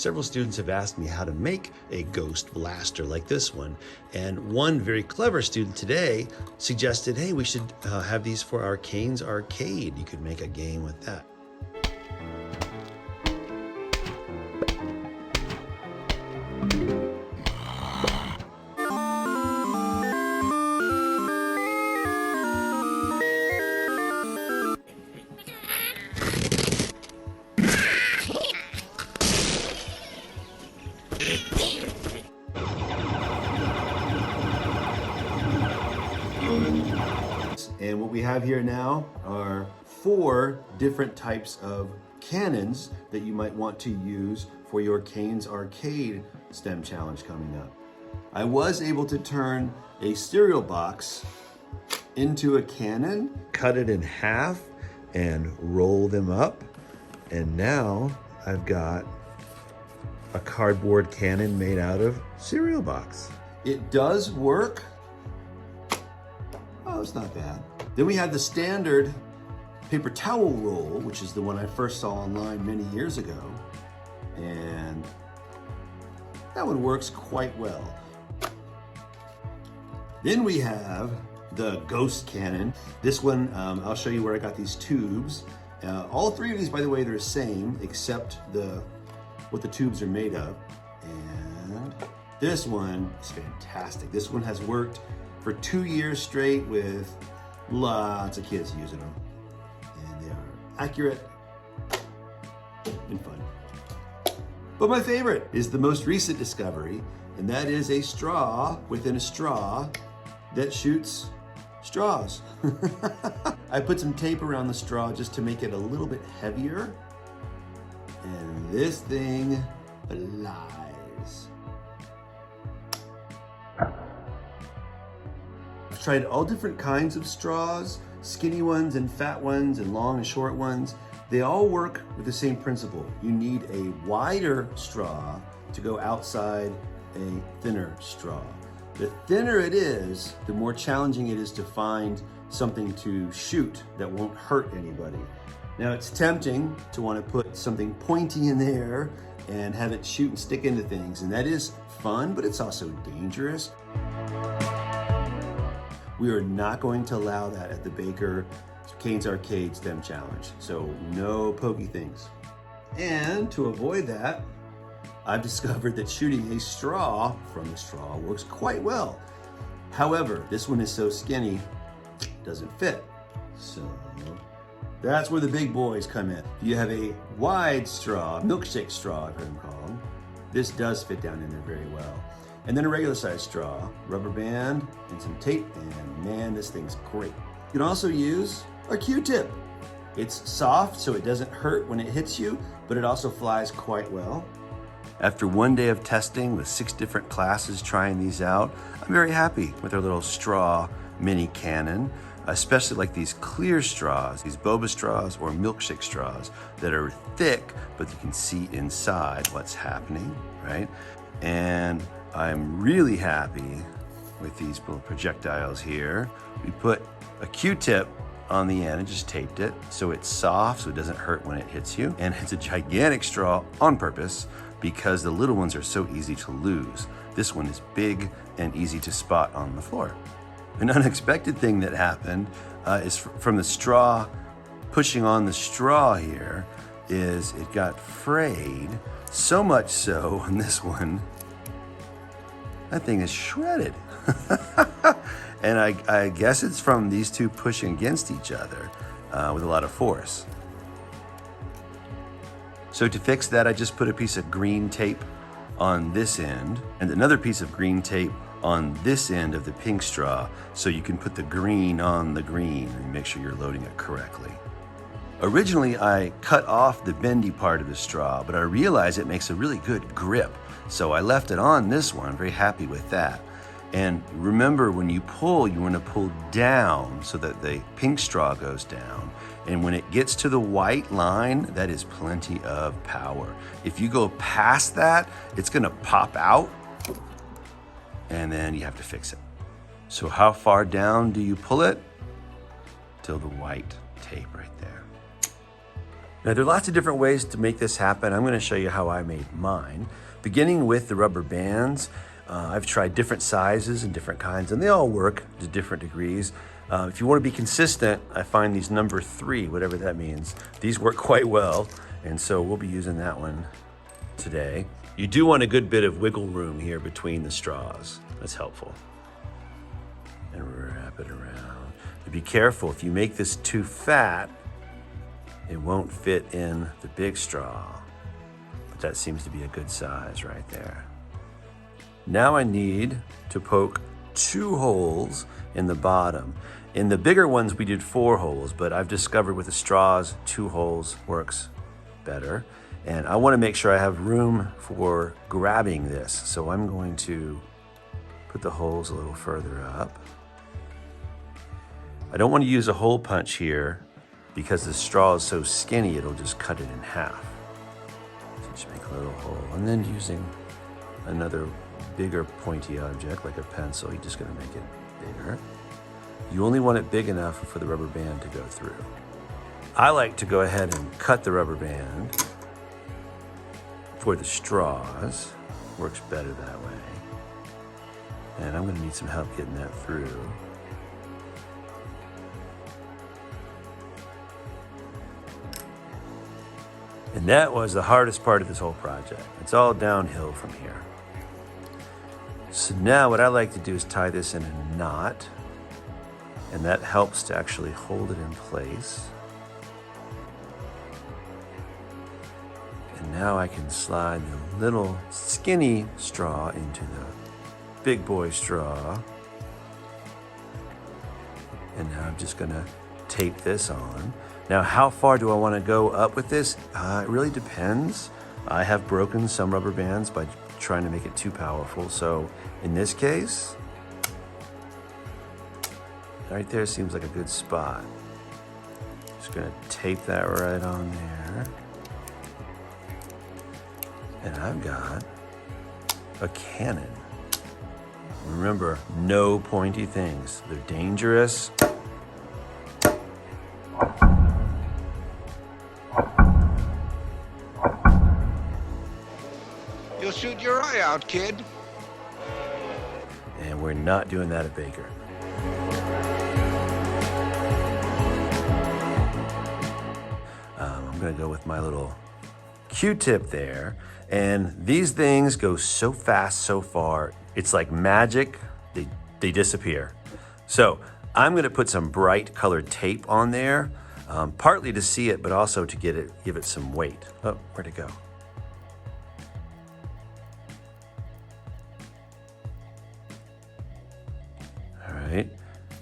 several students have asked me how to make a ghost blaster like this one. And one very clever student today suggested, hey, we should have these for our Caine's Arcade. You could make a game with that. And what we have here now are 4 different types of cannons that you might want to use for your Caine's Arcade STEM challenge coming up. I was able to turn a cereal box into a cannon, cut it in half and roll them up. And now I've got a cardboard cannon made out of cereal box. It does work. Oh, it's not bad. Then we have the standard paper towel roll, which is the one I first saw online many years ago. And that one works quite well. Then we have the ghost cannon. This one, I'll show you where I got these tubes. All 3 of these, by the way, they're the same, except what the tubes are made of. And this one is fantastic. This one has worked for 2 years straight with lots of kids using them. And they are accurate and fun. But my favorite is the most recent discovery, and that is a straw within a straw that shoots straws. I put some tape around the straw just to make it a little bit heavier. And this thing flies. I've tried all different kinds of straws, skinny ones and fat ones and long and short ones. They all work with the same principle. You need a wider straw to go outside a thinner straw. The thinner it is, the more challenging it is to find something to shoot that won't hurt anybody. Now it's tempting to want to put something pointy in there and have it shoot and stick into things, and that is fun, but it's also dangerous. We are not going to allow that at the Baker Caine's Arcade STEM Challenge, so no pokey things. And to avoid that, I've discovered that shooting a straw from a straw works quite well. However, this one is so skinny, it doesn't fit. So that's where the big boys come in. If you have a wide straw, milkshake straw, I've heard them called, this does fit down in there very well. And then a regular size straw, rubber band, and some tape, and man, this thing's great. You can also use a Q-tip. It's soft, so it doesn't hurt when it hits you, but it also flies quite well. After 1 day of testing with 6 different classes trying these out, I'm very happy with our little straw mini cannon, especially like these clear straws, these boba straws or milkshake straws that are thick, but you can see inside what's happening, right? And I'm really happy with these little projectiles here. We put a Q-tip on the end and just taped it so it's soft, so it doesn't hurt when it hits you. And it's a gigantic straw on purpose because the little ones are so easy to lose. This one is big and easy to spot on the floor. An unexpected thing that happened is from the straw, pushing on the straw here, is it got frayed, so much so on this one, that thing is shredded. And I guess it's from these two pushing against each other with a lot of force. So to fix that, I just put a piece of green tape on this end and another piece of green tape on this end of the pink straw, so you can put the green on the green and make sure you're loading it correctly. Originally, I cut off the bendy part of the straw, but I realized it makes a really good grip. So I left it on this one, I'm very happy with that. And remember, when you pull, you want to pull down so that the pink straw goes down. And when it gets to the white line, that is plenty of power. If you go past that, it's gonna pop out and then you have to fix it. So how far down do you pull it? Till the white tape right there. Now there are lots of different ways to make this happen. I'm going to show you how I made mine. Beginning with the rubber bands, I've tried different sizes and different kinds, and they all work to different degrees. If you want to be consistent, I find these number 3, whatever that means, these work quite well, and so we'll be using that one today. You do want a good bit of wiggle room here between the straws. That's helpful. And wrap it around. But be careful, if you make this too fat, it won't fit in the big straw. But that seems to be a good size right there. Now I need to poke 2 holes in the bottom. In the bigger ones, we did 4 holes, but I've discovered with the straws, 2 holes works better. And I want to make sure I have room for grabbing this. So I'm going to put the holes a little further up. I don't want to use a hole punch here because the straw is so skinny, it'll just cut it in half. So just make a little hole. And then using another bigger pointy object like a pencil, you're just going to make it bigger. You only want it big enough for the rubber band to go through. I like to go ahead and cut the rubber band for the straws. Works better that way. And I'm going to need some help getting that through. And that was the hardest part of this whole project. It's all downhill from here. So now what I like to do is tie this in a knot, and that helps to actually hold it in place. And now I can slide the little skinny straw into the big boy straw. And now I'm just gonna tape this on. Now, how far do I want to go up with this? It really depends. I have broken some rubber bands by trying to make it too powerful. So in this case, right there seems like a good spot. Just gonna tape that right on there. And I've got a cannon. Remember, no pointy things. They're dangerous. You'll shoot your eye out, kid. And we're not doing that at Baker. I'm gonna go with my little Q-tip there. And these things go so fast, so far. It's like magic, they disappear. So I'm gonna put some bright colored tape on there, partly to see it, but also to give it some weight. Oh, where'd it go?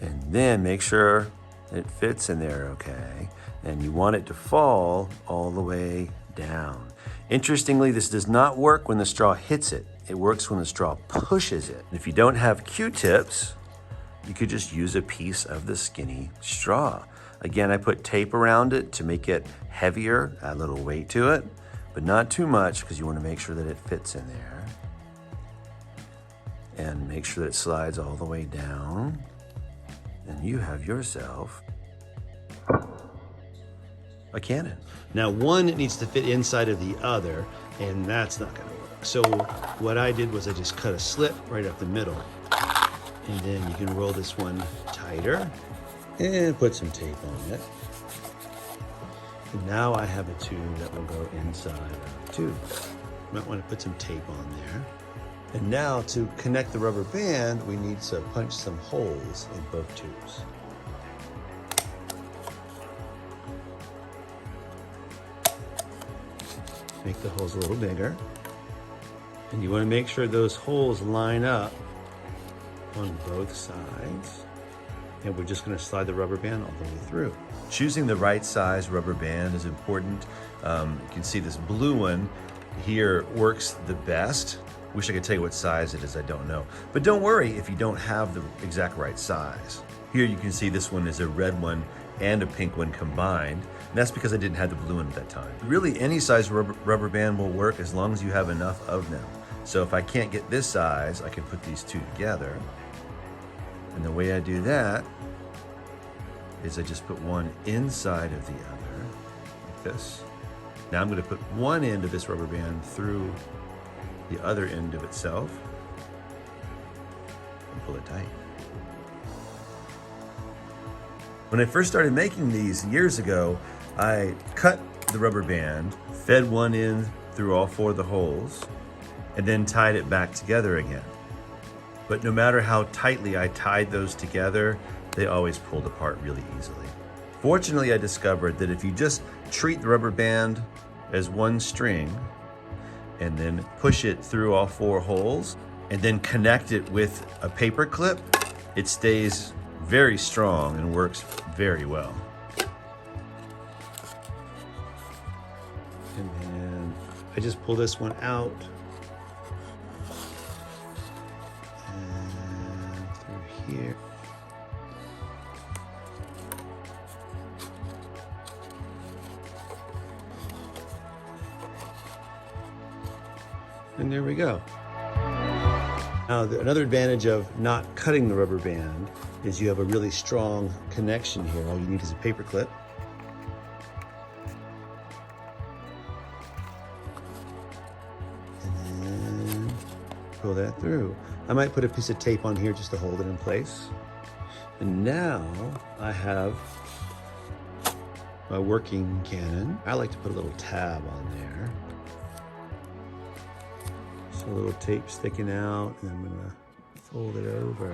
And then make sure it fits in there okay. And you want it to fall all the way down. Interestingly, this does not work when the straw hits it. It works when the straw pushes it. If you don't have Q-tips, you could just use a piece of the skinny straw. Again, I put tape around it to make it heavier, add a little weight to it, but not too much because you want to make sure that it fits in there. And make sure that it slides all the way down. And you have yourself a cannon. Now one needs to fit inside of the other, and that's not gonna work. So what I did was I just cut a slit right up the middle. And then you can roll this one tighter and put some tape on it. And now I have a tube that will go inside of the tube. You might want to put some tape on there. And now to connect the rubber band, we need to punch some holes in both tubes. Make the holes a little bigger. And you want to make sure those holes line up on both sides. And we're just going to slide the rubber band all the way through. Choosing the right size rubber band is important. You can see this blue one here works the best. Wish I could tell you what size it is, I don't know. But don't worry if you don't have the exact right size. Here you can see this one is a red one and a pink one combined. And that's because I didn't have the blue one at that time. Really, any size rubber band will work as long as you have enough of them. So if I can't get this size, I can put these two together. And the way I do that is I just put one inside of the other, like this. Now I'm going to put one end of this rubber band through the other end of itself and pull it tight. When I first started making these years ago, I cut the rubber band, fed one end through all 4 of the holes, and then tied it back together again. But no matter how tightly I tied those together, they always pulled apart really easily. Fortunately, I discovered that if you just treat the rubber band as one string and then push it through all 4 holes and then connect it with a paper clip, it stays very strong and works very well. And then I just pull this one out and through here. And there we go. Now, another advantage of not cutting the rubber band is you have a really strong connection here. All you need is a paper clip. And then pull that through. I might put a piece of tape on here just to hold it in place. And now I have my working cannon. I like to put a little tab on there. So a little tape sticking out, and I'm gonna fold it over.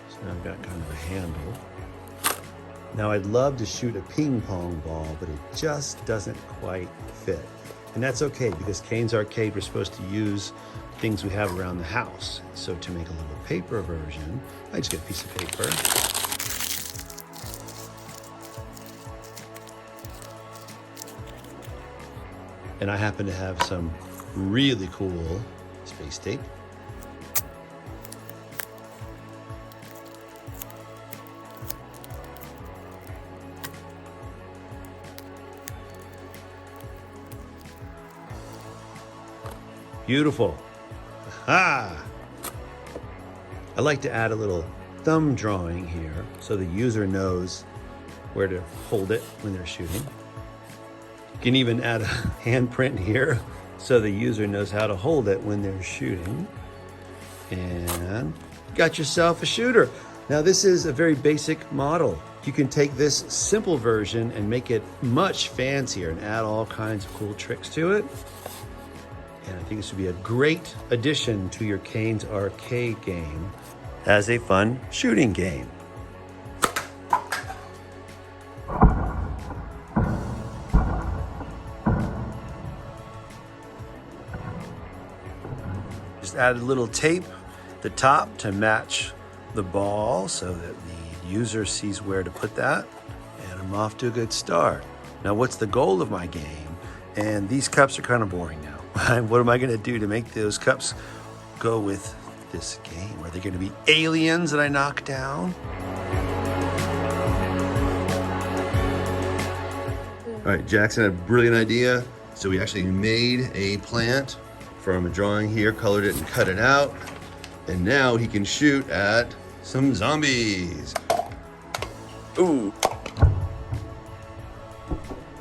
So now I've got kind of a handle. Now I'd love to shoot a ping pong ball, but it just doesn't quite fit. And that's okay, because Caine's Arcade, we're supposed to use things we have around the house. So to make a little paper version, I just get a piece of paper. And I happen to have some really cool space tape. Beautiful. Aha! I like to add a little thumb drawing here so the user knows where to hold it when they're shooting. You can even add a handprint here so the user knows how to hold it when they're shooting. And you got yourself a shooter. Now this is a very basic model. You can take this simple version and make it much fancier and add all kinds of cool tricks to it. And I think this would be a great addition to your Caine's Arcade game as a fun shooting game. Just add a little tape at the top to match the ball so that the user sees where to put that. And I'm off to a good start. Now, what's the goal of my game? And these cups are kind of boring now. What am I going to do to make those cups go with this game? Are they going to be aliens that I knock down? All right, Jackson had a brilliant idea. So we actually made a plant from a drawing here, colored it and cut it out. And now he can shoot at some zombies. Ooh.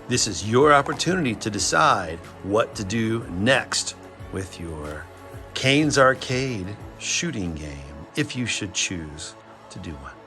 This is your opportunity to decide what to do next with your Caine's Arcade shooting game, if you should choose to do one.